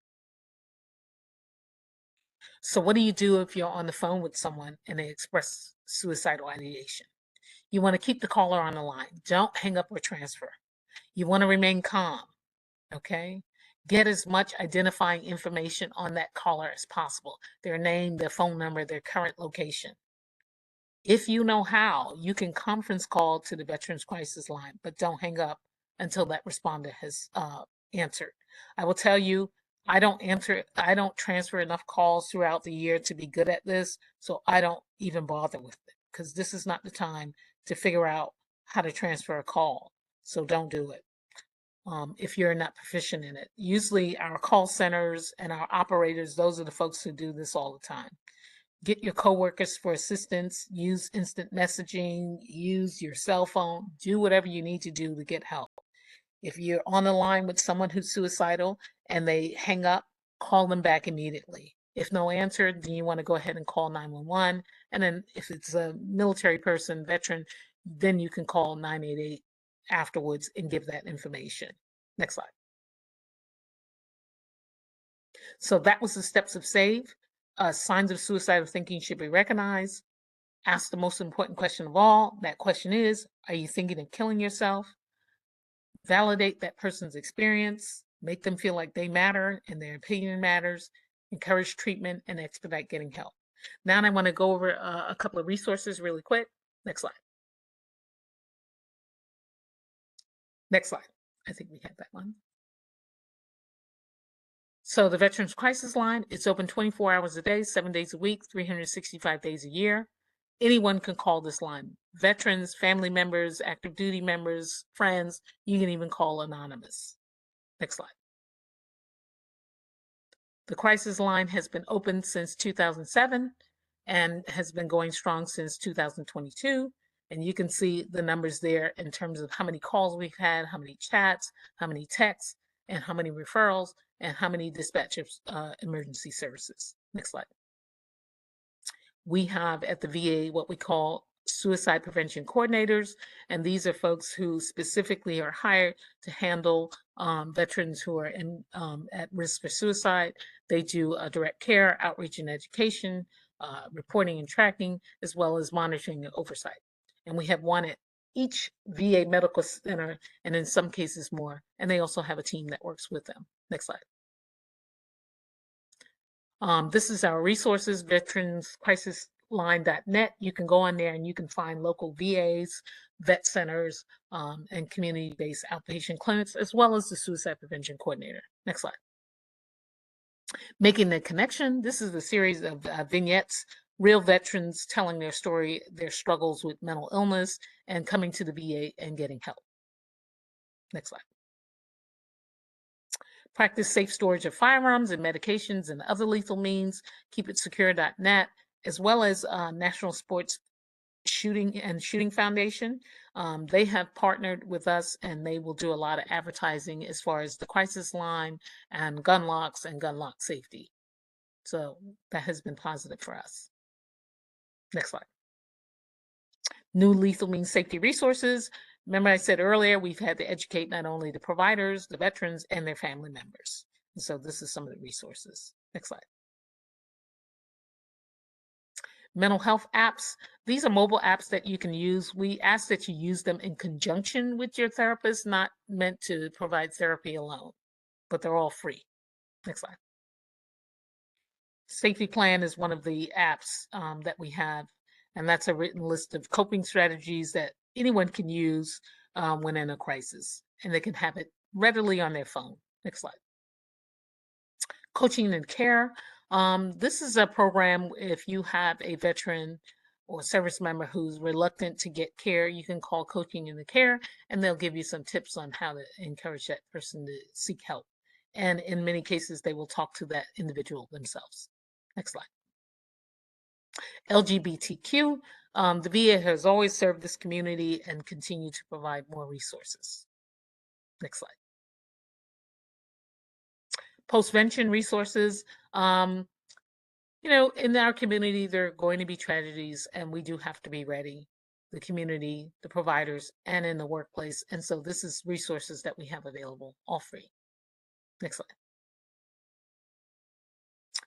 So what do you do if you're on the phone with someone and they express suicidal ideation? You want to keep the caller on the line. Don't hang up or transfer. You want to remain calm. Okay? Get as much identifying information on that caller as possible: their name, their phone number, their current location. If you know how, you can conference call to the Veterans Crisis Line, but don't hang up until that respondent has answered. I will tell you, I don't transfer enough calls throughout the year to be good at this, so I don't even bother with it, because this is not the time to figure out how to transfer a call. So don't do it if you're not proficient in it. Usually our call centers and our operators, those are the folks who do this all the time. Get your coworkers for assistance, use instant messaging, use your cell phone, do whatever you need to do to get help. If you're on the line with someone who's suicidal and they hang up, call them back immediately. If no answer, then you want to go ahead and call 911. And then if it's a military person, veteran, then you can call 988 afterwards and give that information. Next slide. So that was the steps of S.A.V.E. Signs of suicidal thinking should be recognized. Ask the most important question of all. That question is, are you thinking of killing yourself? Validate that person's experience. Make them feel like they matter and their opinion matters. Encourage treatment and expedite getting help. Now I want to go over a couple of resources really quick. Next slide. Next slide. I think we have that one. So the Veterans Crisis Line, it's open 24 hours a day, 7 days a week, 365 days a year. Anyone can call this line. Veterans, family members, active duty members, friends, you can even call anonymous. Next slide. The Crisis Line has been open since 2007 and has been going strong since 2022. And you can see the numbers there in terms of how many calls we've had, how many chats, how many texts, and how many referrals, and how many dispatches emergency services. Next slide. We have at the VA what we call suicide prevention coordinators, and these are folks who specifically are hired to handle veterans who are at risk for suicide. They do direct care, outreach and education, reporting and tracking, as well as monitoring and oversight. And we have one at each VA medical center, and in some cases more, and they also have a team that works with them. Next slide. This is our resources, veteranscrisisline.net. You can go on there and you can find local VAs, vet centers, and community-based outpatient clinics, as well as the suicide prevention coordinator. Next slide. Making the Connection. This is a series of vignettes, real veterans telling their story, their struggles with mental illness, and coming to the VA and getting help. Next slide. Practice safe storage of firearms and medications and other lethal means. KeepItSecure.net, as well as National Sports Shooting Foundation. They have partnered with us, and they will do a lot of advertising as far as the crisis line and gun locks and gun lock safety. So that has been positive for us. Next slide. New lethal means safety resources. Remember I said earlier, we've had to educate not only the providers, the veterans, and their family members. And so this is some of the resources. Next slide. Mental health apps. These are mobile apps that you can use. We ask that you use them in conjunction with your therapist, not meant to provide therapy alone, but they're all free. Next slide. Safety Plan is one of the apps that we have, and that's a written list of coping strategies that anyone can use when in a crisis, and they can have it readily on their phone. Next slide. Coaching and care. This is a program if you have a veteran or service member who's reluctant to get care, you can call Coaching and Care, and they'll give you some tips on how to encourage that person to seek help. And in many cases, they will talk to that individual themselves. Next slide. LGBTQ. The VA has always served this community and continue to provide more resources. Next slide. Postvention resources. You know, in our community, there are going to be tragedies, and we do have to be ready. The community, the providers, and in the workplace. And so this is resources that we have available, all free. Next slide.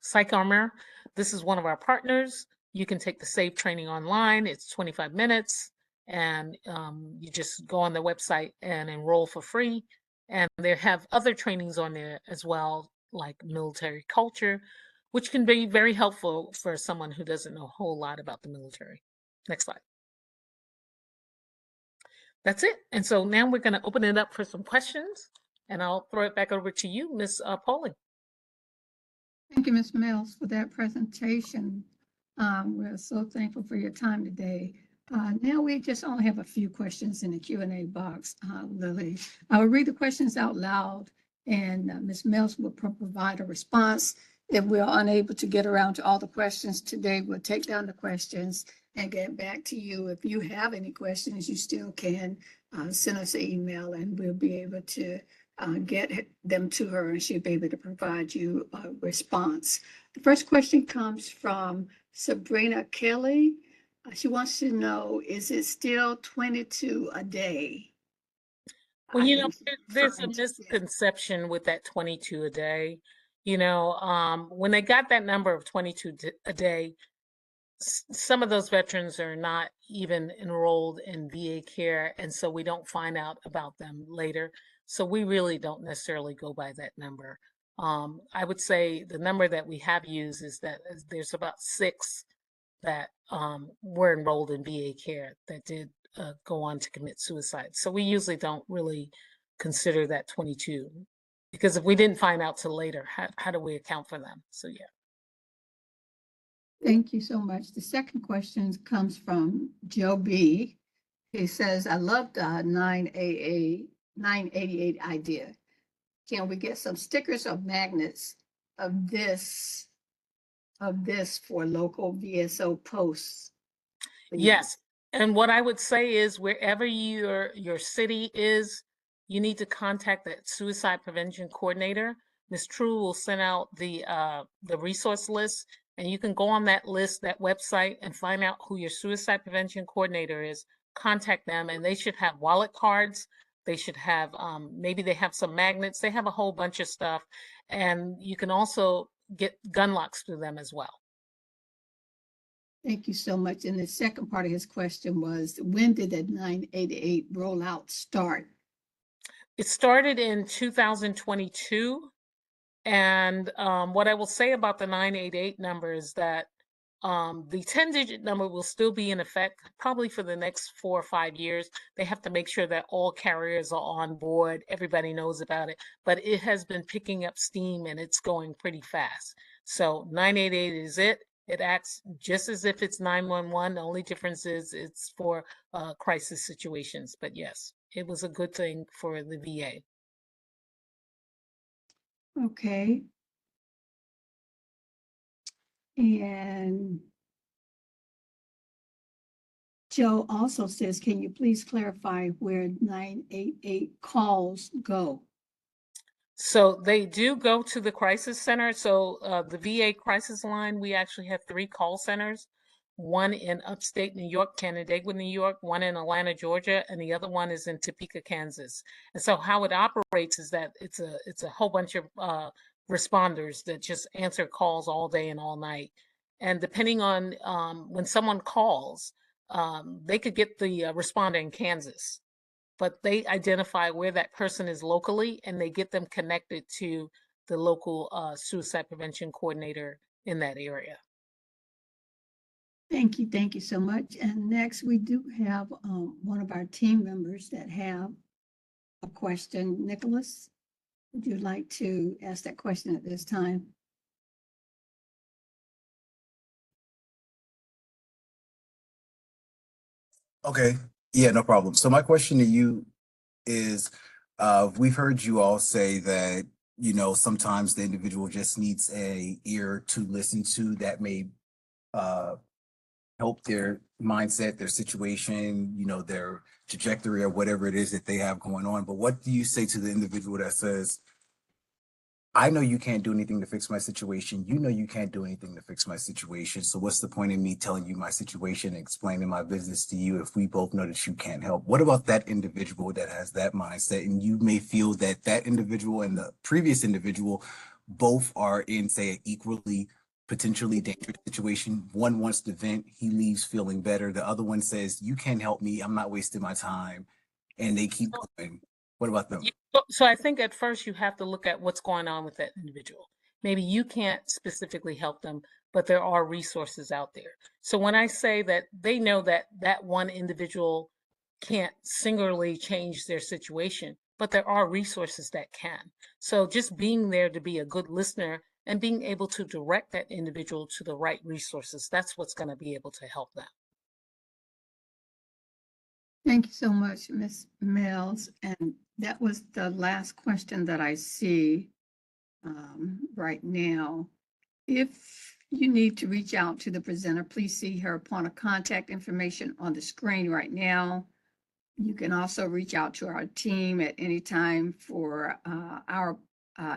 PsychArmor. This is one of our partners. You can take the S.A.V.E. training online. It's 25 minutes, and you just go on the website and enroll for free. And they have other trainings on there as well, like military culture, which can be very helpful for someone who doesn't know a whole lot about the military. Next slide. That's it. And so now we're going to open it up for some questions, and I'll throw it back over to you, Ms. Pauling. Thank you, Ms. Mells, for that presentation. We're so thankful for your time today. Now we just only have a few questions in the Q&A box, Lillie. I will read the questions out loud, and Ms. Mells will provide a response. If we're unable to get around to all the questions today, we'll take down the questions and get back to you. If you have any questions, you still can send us an email, and we'll be able to get them to her, and she'll be able to provide you a response. The first question comes from Sabrina Kelly. She wants to know, is it still 22 a day? Well, I you know, think she's there's a referring to- misconception with that 22 a day. You know, when they got that number of 22 a day, some of those veterans are not even enrolled in VA care, and so we don't find out about them later. So we really don't necessarily go by that number. I would say the number that we have used is that there's about 6 that were enrolled in VA care that did go on to commit suicide. So we usually don't really consider that 22, because if we didn't find out till later, how do we account for them? So yeah. Thank you so much. The second question comes from Joe B. He says, I love the 988 idea. Can we get some stickers or magnets of this for local VSO posts? Please? Yes. And what I would say is wherever your city is, you need to contact that suicide prevention coordinator. Ms. True will send out the resource list, and you can go on that list, that website, and find out who your suicide prevention coordinator is. Contact them, and they should have wallet cards. They should have maybe they have some magnets. They have a whole bunch of stuff, and you can also get gun locks through them as well. Thank you so much. And the second part of his question was, when did that 988 rollout start? It started in 2022. And what I will say about the 988 number is that the 10-digit number will still be in effect probably for the next 4 or 5 years. They have to make sure that all carriers are on board. Everybody knows about it, but it has been picking up steam and it's going pretty fast. So 988 is it. It acts just as if it's 911. The only difference is it's for crisis situations. But yes, it was a good thing for the VA. Okay. And Joe also says, can you please clarify where 988 calls go? So they do go to the crisis center. So the VA crisis line, we actually have 3 call centers, one in upstate New York, Canandaigua, New York, one in Atlanta, Georgia, and the other one is in Topeka, Kansas. And so how it operates is that it's a whole bunch of responders that just answer calls all day and all night. And depending on when someone calls, they could get the responder in Kansas, but they identify where that person is locally and they get them connected to the local suicide prevention coordinator in that area. Thank you so much. And next, we do have one of our team members that have a question. Nicholas, would you like to ask that question at this time? Okay. Yeah, no problem. So my question to you is, we've heard you all say that, sometimes the individual just needs a ear to listen to that may uh, help their mindset, their situation, their trajectory or whatever it is that they have going on. But what do you say to the individual that says, I know you can't do anything to fix my situation. You know you can't do anything to fix my situation. So what's the point in me telling you my situation and explaining my business to you if we both know that you can't help? What about that individual that has that mindset? And you may feel that that individual and the previous individual both are in, say, an equally potentially dangerous situation. One wants to vent, he leaves feeling better. The other one says, you can't help me. I'm not wasting my time. And they keep going. What about them? So I think at first you have to look at what's going on with that individual. Maybe you can't specifically help them, but there are resources out there. So when I say that they know that that one individual can't singularly change their situation, but there are resources that can. So just being there to be a good listener and being able to direct that individual to the right resources, that's what's going to be able to help them. Thank you so much, Ms. Mells. And that was the last question that I see right now. If you need to reach out to the presenter, please see her point of contact information on the screen right now. You can also reach out to our team at any time for our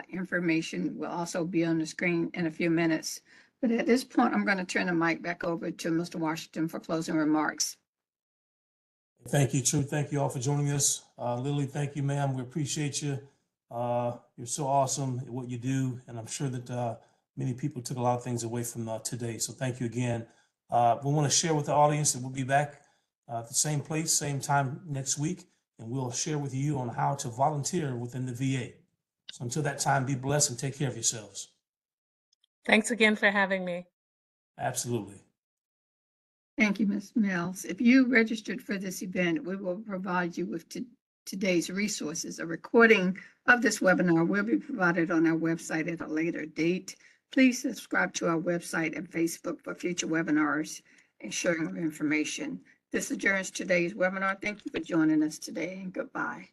information will also be on the screen in a few minutes. But at this point, I'm going to turn the mic back over to Mr. Washington for closing remarks. Thank you, True. Thank you all for joining us. Lillie, thank you, ma'am. We appreciate you. You're so awesome at what you do, and I'm sure that many people took a lot of things away from today. So thank you again. We want to share with the audience that we'll be back at the same place, same time next week, and we'll share with you on how to volunteer within the VA. So until that time, be blessed and take care of yourselves. Thanks again for having me. Absolutely. Thank you, Ms. Mills. If you registered for this event, we will provide you with today's resources. A recording of this webinar will be provided on our website at a later date. Please subscribe to our website and Facebook for future webinars and sharing of information. This adjourns today's webinar. Thank you for joining us today, and goodbye.